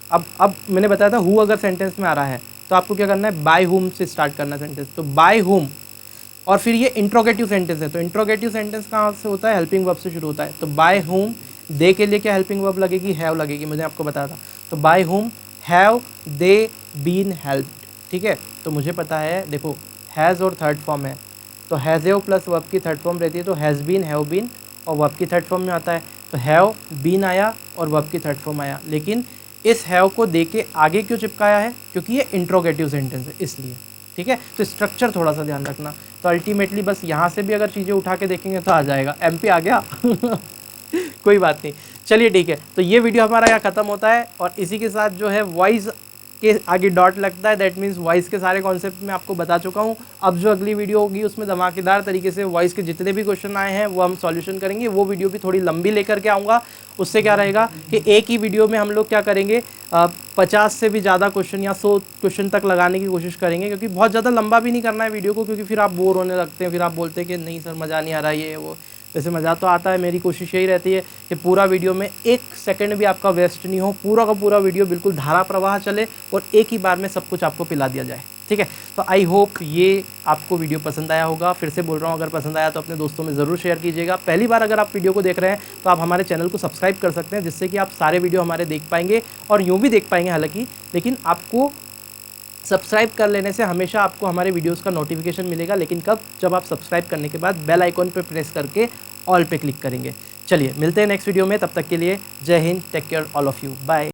S2: अब मैंने बताया था हु अगर सेंटेंस में आ रहा है तो आपको क्या करना है, बाय हुम से स्टार्ट करना सेंटेंस। तो बाय हुम, और फिर ये इंट्रोगेटिव सेंटेंस है, तो इंट्रोगेटिव सेंटेंस कहाँ से होता है, हेल्पिंग वर्ब से शुरू होता है। तो बाय हुम, दे के लिए क्या हेल्पिंग वर्ब लगेगी, हैव लगेगी, मैंने आपको बताया था। तो by whom have they been helped. ठीक है, तो मुझे पता है, देखो हैज़ और थर्ड फॉर्म है, तो हैज़ हैव प्लस वर्ब की थर्ड फॉर्म रहती है, तो हैज़ बीन, हैव बीन और वर्ब की थर्ड फॉर्म में आता है। तो हैव बीन आया और वर्ब की थर्ड फॉर्म आया, लेकिन इस हैव को दे के आगे क्यों चिपकाया है, क्योंकि ये इंट्रोगेटिव सेंटेंस है इसलिए। ठीक है, तो स्ट्रक्चर थोड़ा सा ध्यान रखना। तो अल्टीमेटली बस यहाँ से भी अगर चीज़ें उठा के देखेंगे तो आ जाएगा, एमपी आ गया कोई बात नहीं, चलिए ठीक है। तो ये वीडियो हमारा यहाँ ख़त्म होता है और इसी के साथ जो है वॉइस के आगे डॉट लगता है, दैट मीन्स वॉइस के सारे कॉन्सेप्ट मैं आपको बता चुका हूँ। अब जो अगली वीडियो होगी उसमें धमाकेदार तरीके से वॉइस के जितने भी क्वेश्चन आए हैं वो हम सॉल्यूशन करेंगे। वो वीडियो भी थोड़ी लंबी लेकर के आऊँगा, उससे क्या रहेगा कि एक ही वीडियो में हम लोग क्या करेंगे, 50 से भी ज़्यादा क्वेश्चन या 100 क्वेश्चन तक लगाने की कोशिश करेंगे, क्योंकि बहुत ज़्यादा लंबा भी नहीं करना है वीडियो को, क्योंकि फिर आप बोर होने लगते हैं, फिर आप बोलते हैं कि नहीं सर मज़ा नहीं आ रहा ये वो। वैसे मज़ा तो आता है, मेरी कोशिश यही रहती है कि पूरा वीडियो में 1 सेकंड भी आपका वेस्ट नहीं हो, पूरा का पूरा वीडियो बिल्कुल धारा प्रवाह चले और एक ही बार में सब कुछ आपको पिला दिया जाए। ठीक है। तो आई होप ये आपको वीडियो पसंद आया होगा। फिर से बोल रहा हूँ, अगर पसंद आया तो अपने दोस्तों में ज़रूर शेयर कीजिएगा। पहली बार अगर आप वीडियो को देख रहे हैं तो आप हमारे चैनल को सब्सक्राइब कर सकते हैं, जिससे कि आप सारे वीडियो हमारे देख पाएंगे और यूँ भी देख पाएंगे हालांकि, लेकिन आपको सब्सक्राइब कर लेने से हमेशा आपको हमारे वीडियोस का नोटिफिकेशन मिलेगा। लेकिन कब? जब आप सब्सक्राइब करने के बाद बेल आइकॉन पर प्रेस करके ऑल पे क्लिक करेंगे। चलिए मिलते हैं नेक्स्ट वीडियो में, तब तक के लिए Jai Hind, take care all of you, bye.